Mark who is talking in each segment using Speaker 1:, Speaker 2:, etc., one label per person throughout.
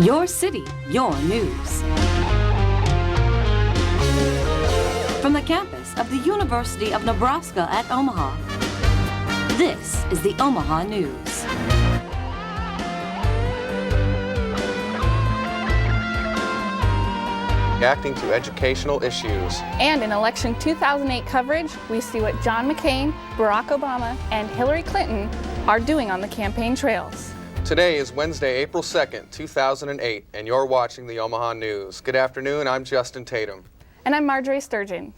Speaker 1: Your city, your news. From the campus of the University of Nebraska at Omaha, this is the Omaha News.
Speaker 2: Reacting to educational issues.
Speaker 3: And in election 2008 coverage, we see what John McCain, Barack Obama, and Hillary Clinton are doing on the campaign trails.
Speaker 2: Today is Wednesday, April 2nd, 2008, and you're watching the Omaha News. Good afternoon, I'm Justin Tatum.
Speaker 3: And I'm Marjorie Sturgeon.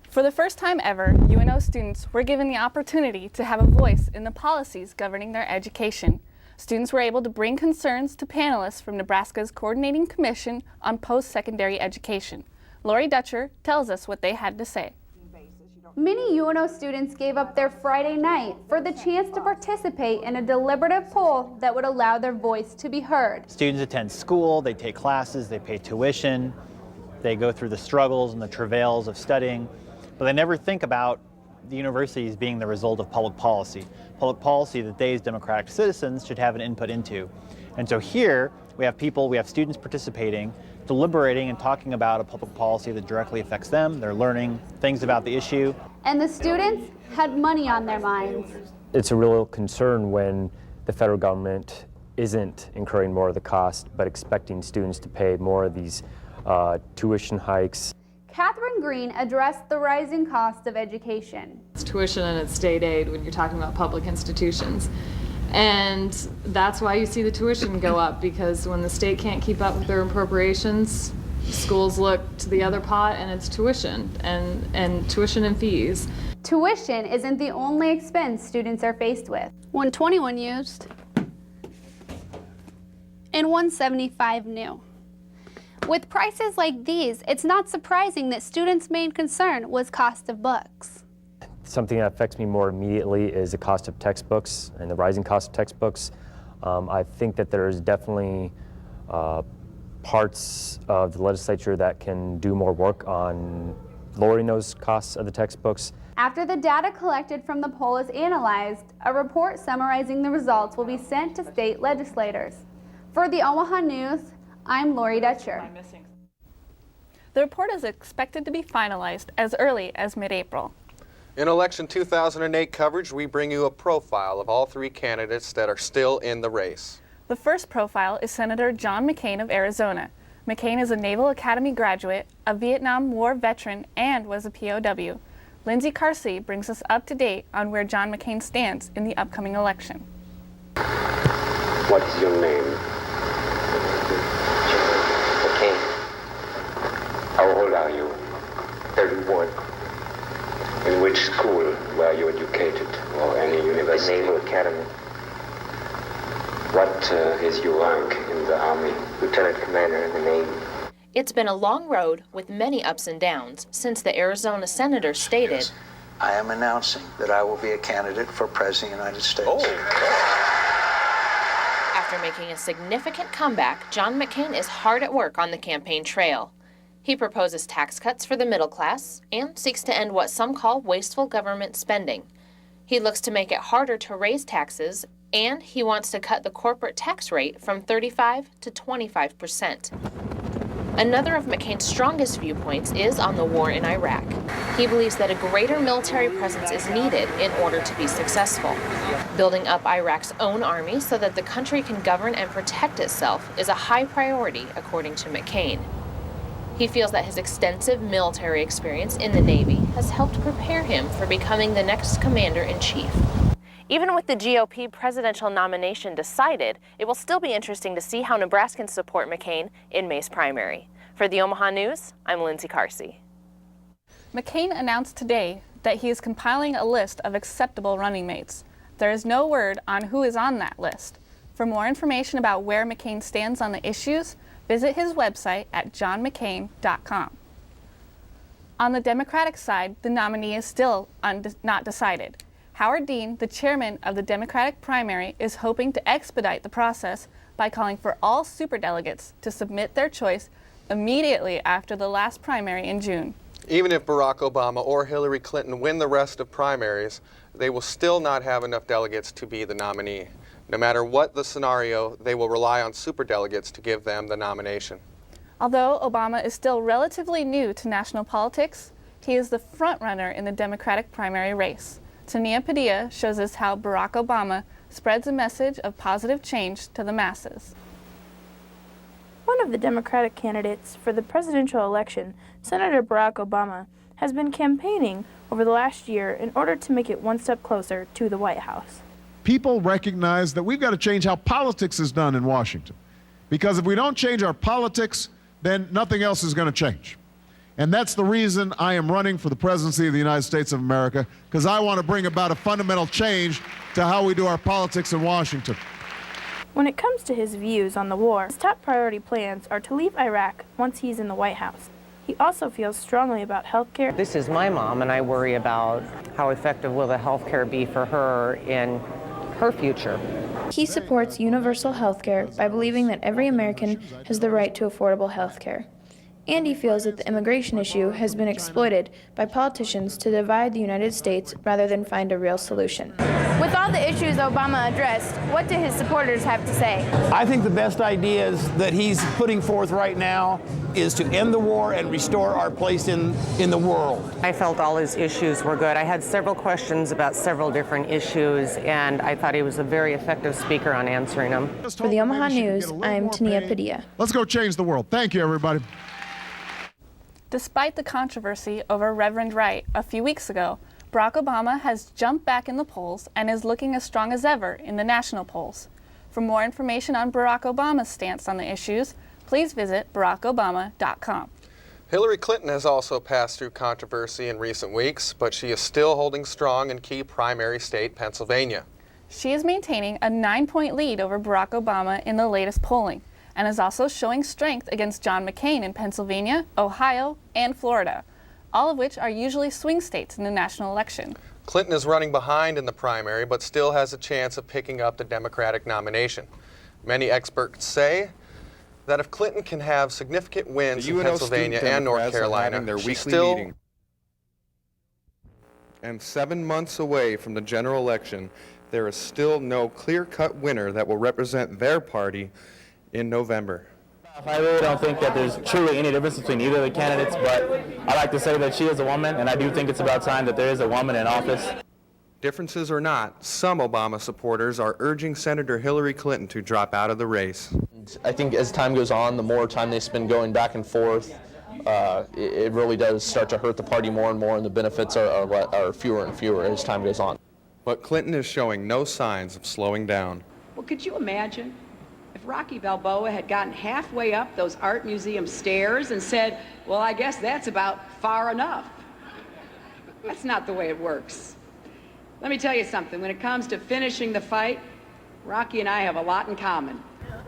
Speaker 3: For the first time ever, UNO students were given the opportunity to have a voice in the policies governing their education. Students were able to bring concerns to panelists from Nebraska's Coordinating Commission on Post-Secondary Education. Lori Dutcher tells us what they had to say.
Speaker 4: Many UNO students gave up their Friday night for the chance to participate in a deliberative poll that would allow their voice to be heard.
Speaker 5: Students attend school, they take classes, they pay tuition, they go through the struggles and the travails of studying, but they never think about the universities being the result of public policy that they as democratic citizens should have an input into. And so here we have students participating, deliberating and talking about a public policy that directly affects them. They're learning things about the issue.
Speaker 4: And the students had money on their minds.
Speaker 6: It's a real concern when the federal government isn't incurring more of the cost, but expecting students to pay more of these tuition hikes.
Speaker 4: Catherine Green addressed the rising cost of education.
Speaker 7: It's tuition and it's state aid when you're talking about public institutions. And that's why you see the tuition go up, because when the state can't keep up with their appropriations, schools look to the other pot, and it's tuition and tuition and fees.
Speaker 4: Tuition isn't the only expense students are faced with. 121 used and 175 new. With prices like these, it's not surprising that students' main concern was cost of books.
Speaker 6: Something that affects me more immediately is the cost of textbooks and the rising cost of textbooks. I think that there's definitely parts of the legislature that can do more work on lowering those costs of the textbooks.
Speaker 4: After the data collected from the poll is analyzed, a report summarizing the results will be sent to state legislators. For the Omaha News, I'm Lori Dutcher.
Speaker 3: The report is expected to be finalized as early as mid-April.
Speaker 2: In election 2008 coverage, we bring you a profile of all three candidates that are still in the race.
Speaker 3: The first profile is Senator John McCain of Arizona. McCain is a Naval Academy graduate, a Vietnam War veteran, and was a POW. Lindsay Carsey brings us up to date on where John McCain stands in the upcoming election.
Speaker 8: What is your name? How old are you? 31. In which school were you educated, or any university? The Naval Academy. What is your rank in the Army? Lieutenant Commander in the Navy.
Speaker 9: It's been a long road with many ups and downs since the Arizona senator stated,
Speaker 10: Yes. I am announcing that I will be a candidate for President of the United States.
Speaker 9: After making a significant comeback, John McCain is hard at work on the campaign trail. He proposes tax cuts for the middle class and seeks to end what some call wasteful government spending. He looks to make it harder to raise taxes, and he wants to cut the corporate tax rate from 35 to 25%. Another of McCain's strongest viewpoints is on the war in Iraq. He believes that a greater military presence is needed in order to be successful. Building up Iraq's own army so that the country can govern and protect itself is a high priority, according to McCain. He feels that his extensive military experience in the Navy has helped prepare him for becoming the next commander-in-chief. Even with the GOP presidential nomination decided, it will still be interesting to see how Nebraskans support McCain in May's primary. For the Omaha News, I'm Lindsay Carsey.
Speaker 3: McCain announced today that he is compiling a list of acceptable running mates. There is no word on who is on that list. For more information about where McCain stands on the issues, visit his website at johnmccain.com. On the Democratic side, the nominee is still not decided. Howard Dean, the chairman of the Democratic primary, is hoping to expedite the process by calling for all superdelegates to submit their choice immediately after the last primary in June.
Speaker 2: Even if Barack Obama or Hillary Clinton win the rest of primaries, they will still not have enough delegates to be the nominee. No matter what the scenario, they will rely on superdelegates to give them the nomination.
Speaker 3: Although Obama is still relatively new to national politics, he is the frontrunner in the Democratic primary race. Tania Padilla shows us how Barack Obama spreads a message of positive change to the masses.
Speaker 11: One of the Democratic candidates for the presidential election, Senator Barack Obama, has been campaigning over the last year in order to make it one step closer to the White House.
Speaker 12: People recognize that we've got to change how politics is done in Washington. Because if we don't change our politics, then nothing else is going to change. And that's the reason I am running for the presidency of the United States of America, because I want to bring about a fundamental change to how we do our politics in Washington.
Speaker 11: When it comes to his views on the war, his top priority plans are to leave Iraq once he's in the White House. He also feels strongly about health care.
Speaker 13: This is my mom, and I worry about how effective will the health care be for her in her future.
Speaker 11: He supports universal health care by believing that every American has the right to affordable health care. And he feels that the immigration issue has been exploited by politicians to divide the United States rather than find a real solution. With all the issues Obama addressed, what do his supporters have to say?
Speaker 14: I think the best ideas that he's putting forth right now is to end the war and restore our place in the world.
Speaker 13: I felt all his issues were good. I had several questions about several different issues, and I thought he was a very effective speaker on answering them.
Speaker 11: For the Omaha News, I'm Tania Padilla.
Speaker 12: Let's go change the world. Thank you, everybody.
Speaker 3: Despite the controversy over Reverend Wright a few weeks ago, Barack Obama has jumped back in the polls and is looking as strong as ever in the national polls. For more information on Barack Obama's stance on the issues, please visit barackobama.com.
Speaker 2: Hillary Clinton has also passed through controversy in recent weeks, but she is still holding strong in key primary state Pennsylvania.
Speaker 3: She is maintaining a 9-point lead over Barack Obama in the latest polling, and is also showing strength against John McCain in Pennsylvania, Ohio, and Florida, all of which are usually swing states in the national election.
Speaker 2: Clinton is running behind in the primary, but still has a chance of picking up the Democratic nomination. Many experts say that if Clinton can have significant wins in Pennsylvania and North Carolina, she's still meeting. And 7 months away from the general election, there is still no clear-cut winner that will represent their party in November.
Speaker 15: I really don't think that there's truly any difference between either of the candidates, but I like to say that she is a woman, and I do think it's about time that there is a woman in office.
Speaker 2: Differences or not, some Obama supporters are urging Senator Hillary Clinton to drop out of the race.
Speaker 16: I think as time goes on, the more time they spend going back and forth, it really does start to hurt the party more and more, and the benefits are fewer and fewer as time goes on.
Speaker 2: But Clinton is showing no signs of slowing down.
Speaker 17: Well, could you imagine if Rocky Balboa had gotten halfway up those art museum stairs and said, well, I guess that's about far enough? That's not the way it works. Let me tell you something, when it comes to finishing the fight, Rocky and I have a lot in common.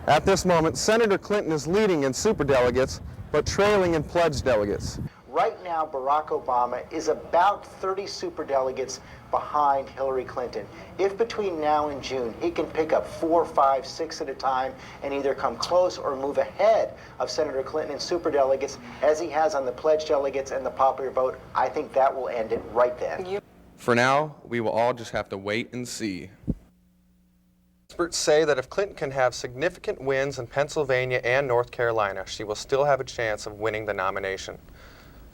Speaker 2: At this moment, Senator Clinton is leading in superdelegates, but trailing in pledged delegates.
Speaker 10: Right now, Barack Obama is about 30 superdelegates behind Hillary Clinton. If between now and June he can pick up 4, 5, 6 at a time and either come close or move ahead of Senator Clinton in superdelegates as he has on the pledged delegates and the popular vote, I think that will end it right then.
Speaker 2: For now, we will all just have to wait and see. Experts say that if Clinton can have significant wins in Pennsylvania and North Carolina, she will still have a chance of winning the nomination.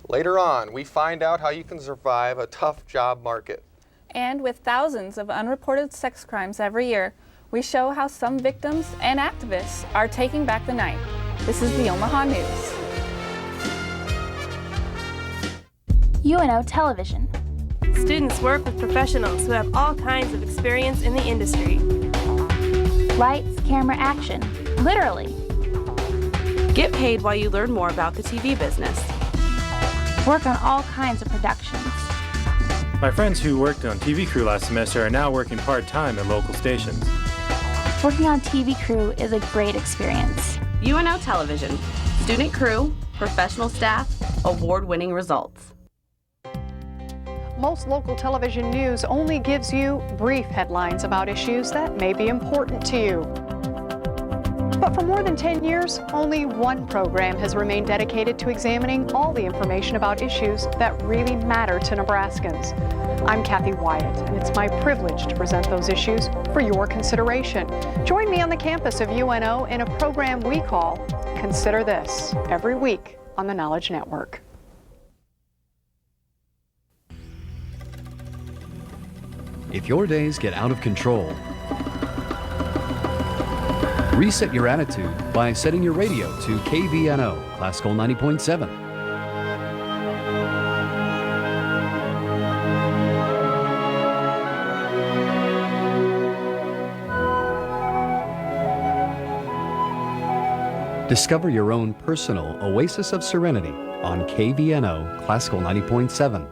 Speaker 2: Later on, we find out how you can survive a tough job market.
Speaker 3: And with thousands of unreported sex crimes every year, we show how some victims and activists are taking back the night. This is the Omaha News.
Speaker 11: UNO Television.
Speaker 18: Students work with professionals who have all kinds of experience in the industry.
Speaker 11: Lights, camera, action. Literally.
Speaker 18: Get paid while you learn more about the TV business.
Speaker 11: Work on all kinds of productions.
Speaker 6: My friends who worked on TV crew last semester are now working part-time at local stations.
Speaker 11: Working on TV crew is a great experience.
Speaker 18: UNO Television. Student crew, professional staff, award-winning results.
Speaker 19: Most local television news only gives you brief headlines about issues that may be important to you. But for more than 10 years, only one program has remained dedicated to examining all the information about issues that really matter to Nebraskans. I'm Kathy Wyatt, and it's my privilege to present those issues for your consideration. Join me on the campus of UNO in a program we call Consider This, every week on the Knowledge Network.
Speaker 20: If your days get out of control, reset your attitude by setting your radio to KVNO, Classical 90.7. Discover your own personal oasis of serenity on KVNO, Classical 90.7.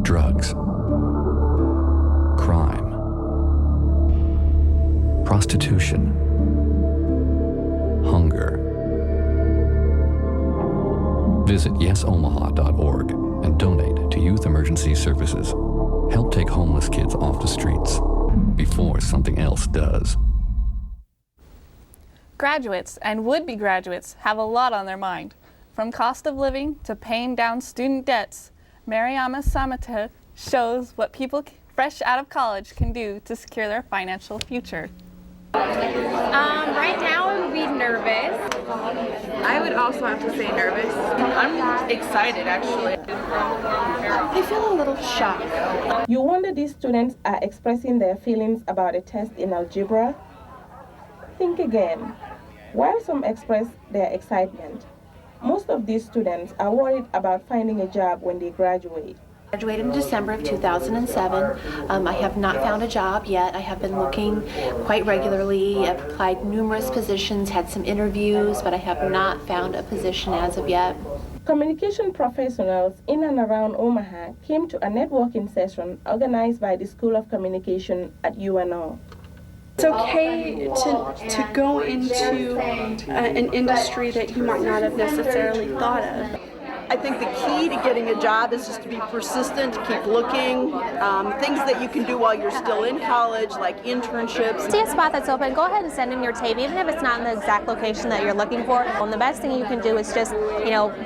Speaker 20: Drugs, crime, prostitution, hunger. Visit yesomaha.org and donate to Youth Emergency Services. Help take homeless kids off the streets before something else does.
Speaker 3: Graduates and would-be graduates have a lot on their mind. From cost of living to paying down student debts, Mariama Samate shows what people fresh out of college can do to secure their financial future.
Speaker 21: Right now I would be nervous. I would also have to say nervous. I'm excited actually.
Speaker 22: I feel a little shocked. You wonder these students are expressing their feelings about a test in algebra? Think again. While some express their excitement, most of these students are worried about finding a job when they graduate.
Speaker 23: I graduated in December of 2007. I have not found a job yet. I have been looking quite regularly. I've applied numerous positions, had some interviews, but I have not found a position as of yet.
Speaker 22: Communication professionals in and around Omaha came to a networking session organized by the School of Communication at UNO.
Speaker 24: It's okay to go into an industry that you might not have necessarily thought of.
Speaker 25: I think the key to getting a job is just to be persistent, to keep looking, things that you can do while you're still in college, like internships.
Speaker 26: See a spot that's open, go ahead and send in your tape, even if it's not in the exact location that you're looking for. And the best thing you can do is just,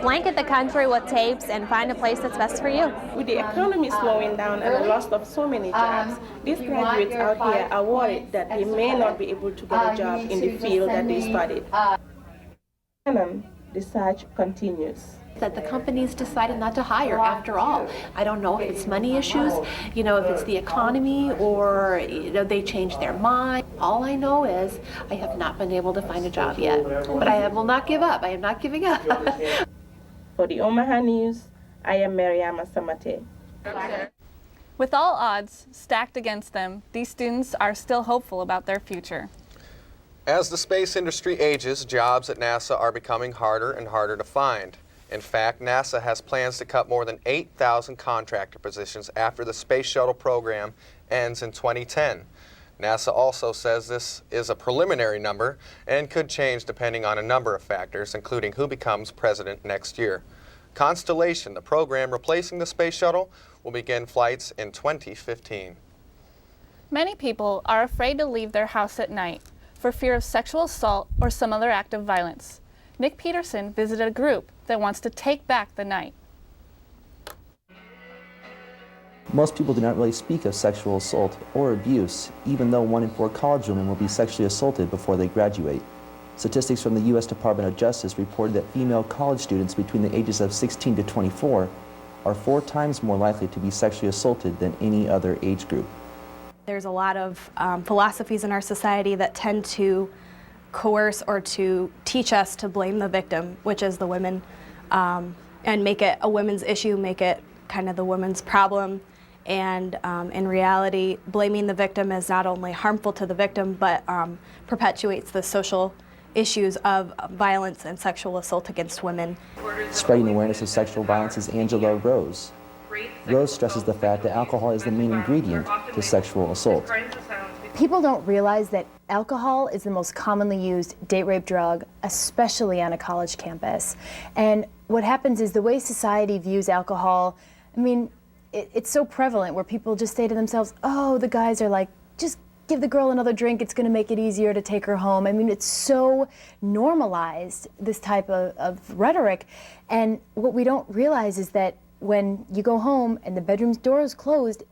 Speaker 26: blanket the country with tapes and find a place that's best for you.
Speaker 22: With the economy slowing down and the loss of so many jobs, these graduates out here are worried that they may not be able to get a job in the field that they studied. The search continues.
Speaker 23: That the companies decided not to hire after all. I don't know if it's money issues, if it's the economy, or they changed their mind. All I know is I have not been able to find a job yet, but I will not give up. I am not giving up.
Speaker 22: For the Omaha News, I am Mariama Samate.
Speaker 3: With all odds stacked against them, these students are still hopeful about their future.
Speaker 2: As the space industry ages, jobs at NASA are becoming harder and harder to find. In fact, NASA has plans to cut more than 8,000 contractor positions after the Space Shuttle program ends in 2010. NASA also says this is a preliminary number and could change depending on a number of factors, including who becomes president next year. Constellation, the program replacing the Space Shuttle, will begin flights in 2015.
Speaker 3: Many people are afraid to leave their house at night for fear of sexual assault or some other act of violence. Nick Peterson visited a group that wants to take back the night.
Speaker 27: Most people do not really speak of sexual assault or abuse, even though 1 in 4 college women will be sexually assaulted before they graduate. Statistics from the U.S. Department of Justice reported that female college students between the ages of 16 to 24 are 4 times more likely to be sexually assaulted than any other age group.
Speaker 28: There's a lot of philosophies in our society that tend to coerce or to teach us to blame the victim, which is the women, and make it a women's issue, make it kind of the woman's problem. And in reality, blaming the victim is not only harmful to the victim, but perpetuates the social issues of violence and sexual assault against women.
Speaker 27: Spreading awareness of sexual violence is Angela Rose. Rose stresses the fact that alcohol is the main ingredient to sexual assault.
Speaker 29: People don't realize that alcohol is the most commonly used date rape drug, especially on a college campus. And what happens is the way society views alcohol, it's so prevalent where people just say to themselves, oh, the guys are like, just give the girl another drink, it's going to make it easier to take her home. I mean, it's so normalized, this type of rhetoric. And what we don't realize is that when you go home and the bedroom door is closed,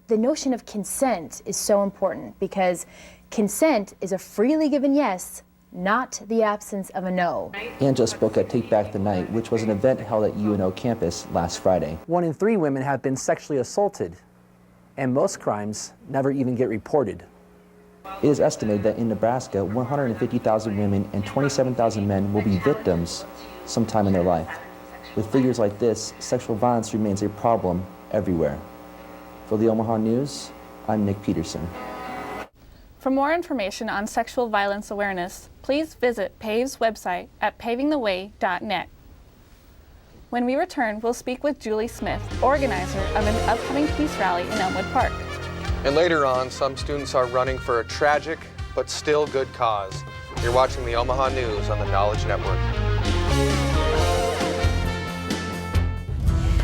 Speaker 29: the notion of consent is so important, because consent is a freely given yes, not the absence of a no.
Speaker 27: Angela spoke at Take Back the Night, which was an event held at UNO campus last Friday.
Speaker 1: 1 in 3 women have been sexually assaulted, and most crimes never even get reported.
Speaker 27: It is estimated that in Nebraska, 150,000 women and 27,000 men will be victims sometime in their life. With figures like this, sexual violence remains a problem everywhere. For the Omaha News, I'm Nick Peterson.
Speaker 3: For more information on sexual violence awareness, please visit PAVE's website at pavingtheway.net. When we return, we'll speak with Julie Smith, organizer of an upcoming peace rally in Elmwood Park.
Speaker 2: And later on, some students are running for a tragic but still good cause. You're watching the Omaha News on the Knowledge Network.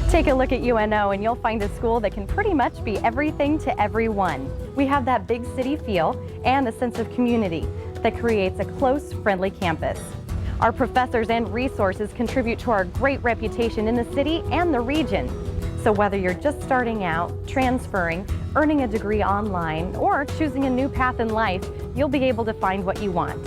Speaker 4: Take a look at UNO and you'll find a school that can pretty much be everything to everyone. We have that big city feel and a sense of community that creates a close, friendly campus. Our professors and resources contribute to our great reputation in the city and the region. So whether you're just starting out, transferring, earning a degree online, or choosing a new path in life, you'll be able to find what you want.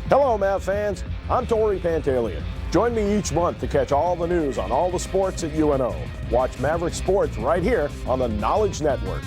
Speaker 5: Hello, Mav fans. I'm Tori Pantalian. Join me each month to catch all the news on all the sports at UNO. Watch Maverick Sports right here on the Knowledge Network.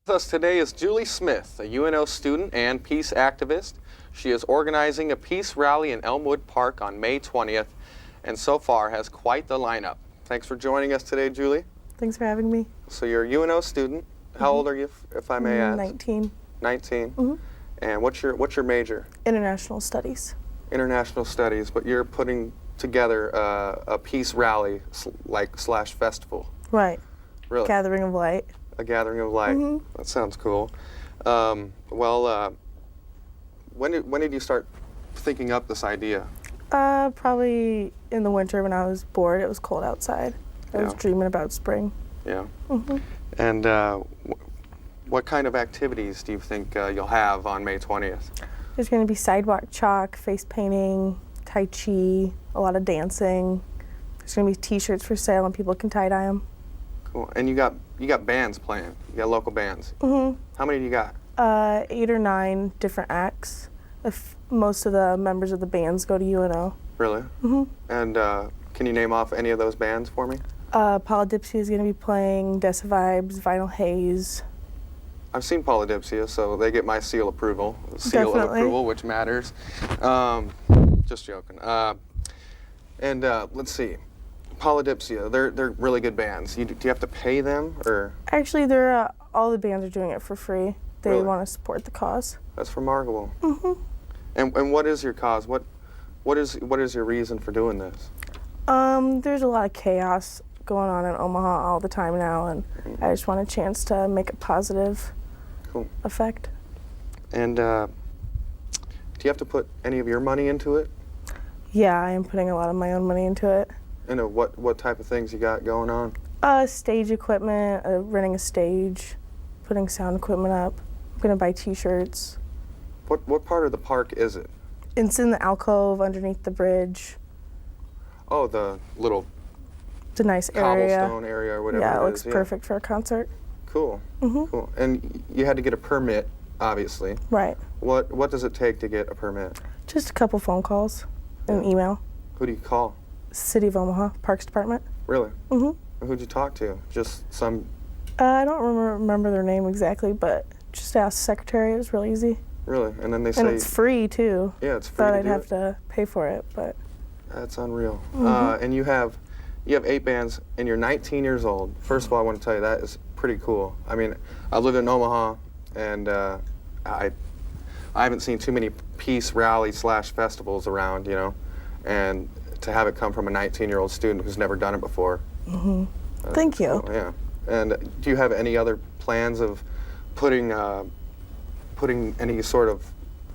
Speaker 2: With us today is Julie Smith, a UNO student and peace activist. She is organizing a peace rally in Elmwood Park on May 20th, and so far has quite the lineup. Thanks for joining us today, Julie.
Speaker 7: Thanks for having me.
Speaker 2: So you're a UNO student. How old are you, if I may ask?
Speaker 7: 19.
Speaker 2: 19. And what's your major?
Speaker 7: International Studies.
Speaker 2: International Studies, but you're putting together a peace rally slash festival.
Speaker 7: Right.
Speaker 2: Really?
Speaker 7: Gathering of Light.
Speaker 2: A gathering of light. That sounds cool. When did you start thinking up this idea?
Speaker 7: Probably in the winter when I was bored. It was cold outside. I was dreaming about spring.
Speaker 2: Yeah. And what kind of activities do you think you'll have on May 20th?
Speaker 7: There's going to be sidewalk chalk, face painting, Tai Chi, a lot of dancing. There's going to be T-shirts for sale and people can tie-dye them.
Speaker 2: Cool. And you got bands playing. You got local bands. How many do you got?
Speaker 7: 8 or 9 different acts. Most of the members of the bands go to UNO.
Speaker 2: Really? And can you name off any of those bands for me?
Speaker 7: Polydipsia is going to be playing, Dessa Vibes, Vinyl Haze.
Speaker 2: I've seen Polydipsia, so they get my seal of approval, which matters. Just joking. Let's see. Polydipsia, they're really good bands. Do you have to pay them, or?
Speaker 7: Actually, they're all the bands are doing it for free. They want to support the cause.
Speaker 2: That's remarkable. And what is your cause? What is your reason for doing this?
Speaker 7: There's a lot of chaos going on in Omaha all the time now, and I just want a chance to make a positive effect.
Speaker 2: And you have to put any of your money into it?
Speaker 7: Yeah, I am putting a lot of my own money into it.
Speaker 2: And what type of things you got going on?
Speaker 7: Stage equipment, renting a stage, putting sound equipment up. I'm gonna buy t-shirts.
Speaker 2: What part of the park is it?
Speaker 7: It's in the alcove underneath the bridge.
Speaker 2: Oh, the little
Speaker 7: It's a nice area.
Speaker 2: cobblestone area or whatever
Speaker 7: Yeah, it
Speaker 2: it
Speaker 7: looks
Speaker 2: is.
Speaker 7: perfect for a concert.
Speaker 2: Cool.
Speaker 7: Mhm.
Speaker 2: Cool. And you had to get a permit, obviously.
Speaker 7: Right.
Speaker 2: What does it take to get a permit?
Speaker 7: Just a couple phone calls and an email.
Speaker 2: Who do you call?
Speaker 7: City of Omaha, Parks Department.
Speaker 2: Really?
Speaker 7: Mhm.
Speaker 2: Who'd you talk to? Just some.
Speaker 7: I don't remember their name exactly, but just ask the secretary. It was real easy.
Speaker 2: Really? And then they say.
Speaker 7: And it's free too.
Speaker 2: Yeah, it's free.
Speaker 7: Thought
Speaker 2: to
Speaker 7: I'd
Speaker 2: do
Speaker 7: have
Speaker 2: it.
Speaker 7: to pay for it, but.
Speaker 2: That's unreal.
Speaker 7: Mhm.
Speaker 2: And you have 8 bands, and you're 19 years old. First of all, I want to tell you that is pretty cool. I mean, I live in Omaha, and I haven't seen too many peace rallies / festivals around, you know, and to have it come from a 19-year-old student who's never done it before.
Speaker 7: Mhm. Thank you.
Speaker 2: Cool, yeah. And do you have any other plans of putting any sort of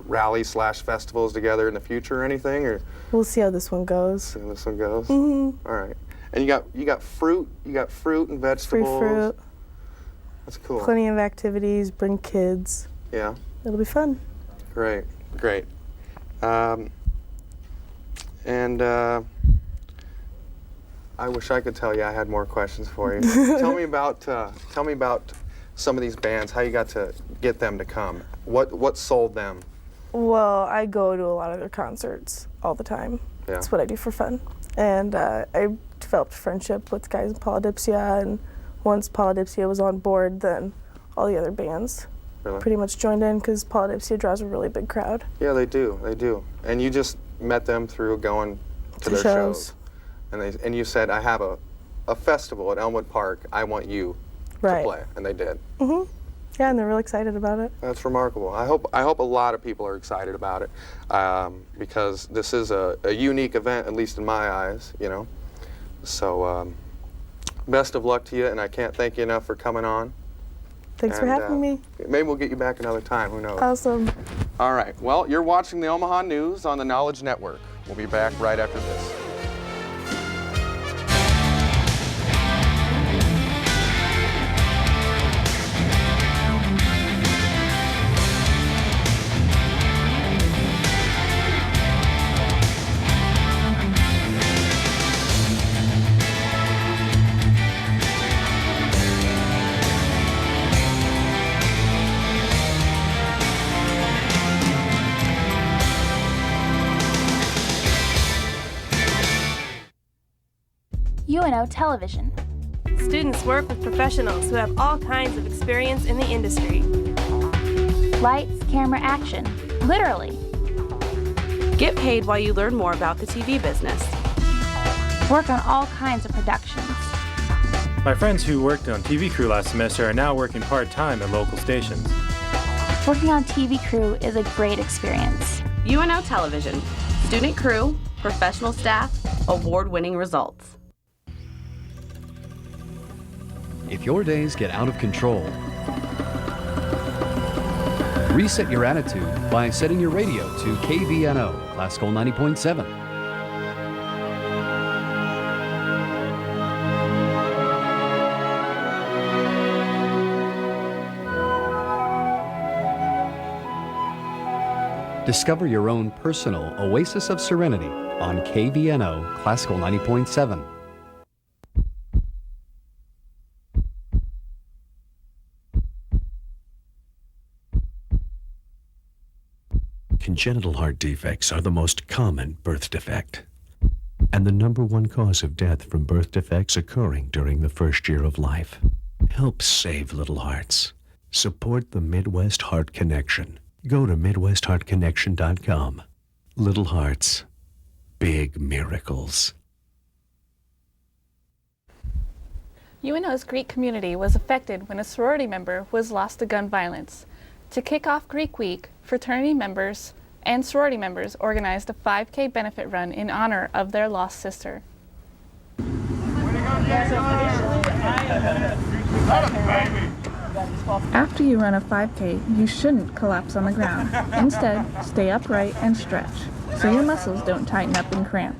Speaker 2: rally / festivals together in the future or anything, or?
Speaker 7: We'll see how this one goes.
Speaker 2: See how this one goes.
Speaker 7: Mhm.
Speaker 2: All right. And you got fruit. You got fruit and vegetables.
Speaker 7: Free fruit.
Speaker 2: That's cool.
Speaker 7: Plenty of activities. Bring kids.
Speaker 2: Yeah.
Speaker 7: It'll be fun.
Speaker 2: Great. Great. I wish I could tell you I had more questions for you. Tell me about some of these bands. How you got to get them to come? What sold them?
Speaker 7: Well, I go to a lot of their concerts all the time.
Speaker 2: Yeah.
Speaker 7: That's what I do for fun. And I developed a friendship with guys in Polydipsia, and once Polydipsia was on board, then all the other bands pretty much joined in because Polydipsia draws a really big crowd.
Speaker 2: Yeah, they do. They do. And you just met them through going to their shows. And you said, I have a festival at Elmwood Park. I want you to play. And they did.
Speaker 7: Mhm. Yeah, and they're real excited about it.
Speaker 2: That's remarkable. I hope a lot of people are excited about it because this is a unique event, at least in my eyes, you know. So best of luck to you, and I can't thank you enough for coming on.
Speaker 7: Thanks for having me.
Speaker 2: Maybe we'll get you back another time. Who knows?
Speaker 7: Awesome.
Speaker 2: All right. Well, you're watching the Omaha News on the Knowledge Network. We'll be back right after this.
Speaker 8: UNO Television.
Speaker 9: Students work with professionals who have all kinds of experience in the industry.
Speaker 8: Lights, camera, action. Literally.
Speaker 18: Get paid while you learn more about the TV business.
Speaker 8: Work on all kinds of productions.
Speaker 6: My friends who worked on TV crew last semester are now working part-time at local stations.
Speaker 8: Working on TV crew is a great experience.
Speaker 18: UNO Television. Student crew, professional staff, award-winning results.
Speaker 10: If your days get out of control, reset your attitude by setting your radio to KVNO, Classical 90.7. Discover your own personal oasis of serenity on KVNO, Classical 90.7.
Speaker 12: Congenital heart defects are the most common birth defect and the #1 cause of death from birth defects occurring during the first year of life. Help save little hearts. Support the Midwest Heart Connection. Go to MidwestHeartConnection.com. Little hearts, big miracles.
Speaker 3: UNO's Greek community was affected when a sorority member was lost to gun violence. To kick off Greek Week, fraternity members and sorority members organized a 5K benefit run in honor of their lost sister. After you run a 5K, you shouldn't collapse on the ground. Instead, stay upright and stretch, so your muscles don't tighten up and cramp.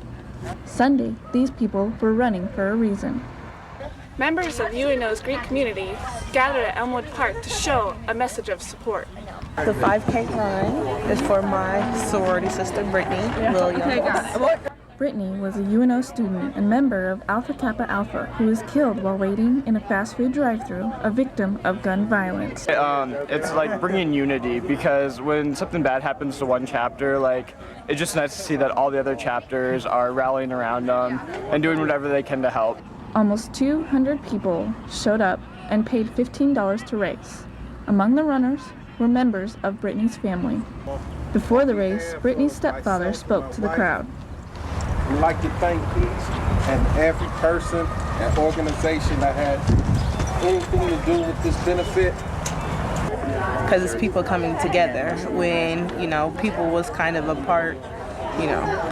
Speaker 3: Sunday, these people were running for a reason. Members of UNO's Greek community gathered at Elmwood Park to show a message of support.
Speaker 11: The 5K run is for my sorority sister, Brittany Williams.
Speaker 3: Brittany was a UNO student and member of Alpha Kappa Alpha who was killed while waiting in a fast food drive-thru, a victim of gun violence.
Speaker 13: It's like bringing unity, because when something bad happens to one chapter, it's just nice to see that all the other chapters are rallying around them and doing whatever they can to help.
Speaker 3: Almost 200 people showed up and paid $15 to race. Among the runners were members of Brittany's family. Before the race, Brittany's stepfather spoke to the crowd.
Speaker 14: We'd like to thank each and every person and organization that had anything to do with this benefit.
Speaker 11: Because it's people coming together when, people was kind of apart,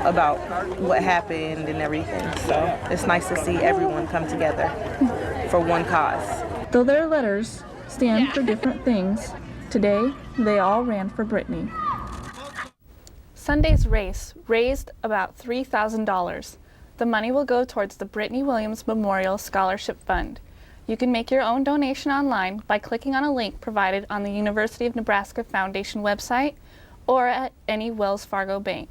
Speaker 11: about what happened and everything. So it's nice to see everyone come together for one cause.
Speaker 3: Though their letters stand for different things, today they all ran for Brittany. Sunday's race raised about $3,000. The money will go towards the Brittany Williams Memorial Scholarship Fund. You can make your own donation online by clicking on a link provided on the University of Nebraska Foundation website or at any Wells Fargo bank.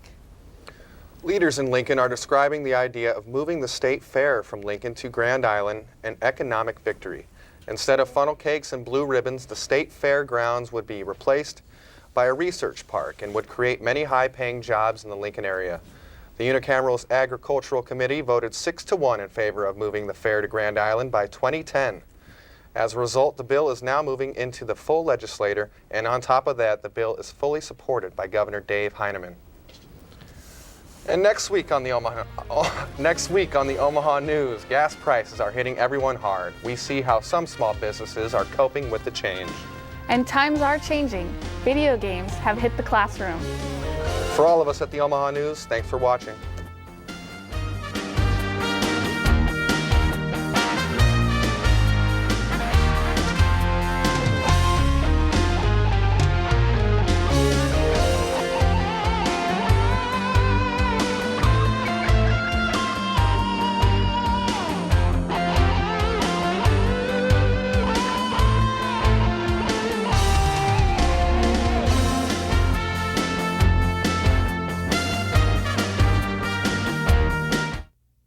Speaker 2: Leaders in Lincoln are describing the idea of moving the state fair from Lincoln to Grand Island an economic victory. Instead of funnel cakes and blue ribbons, the state fair grounds would be replaced by a research park and would create many high-paying jobs in the Lincoln area. The Unicameral's Agricultural Committee voted 6-1 in favor of moving the fair to Grand Island by 2010. As a result, the bill is now moving into the full legislature, and on top of that, the bill is fully supported by Governor Dave Heineman. And next week on the Omaha News, gas prices are hitting everyone hard. We see how some small businesses are coping with the change.
Speaker 3: And times are changing. Video games have hit the classroom.
Speaker 2: For all of us at the Omaha News, thanks for watching.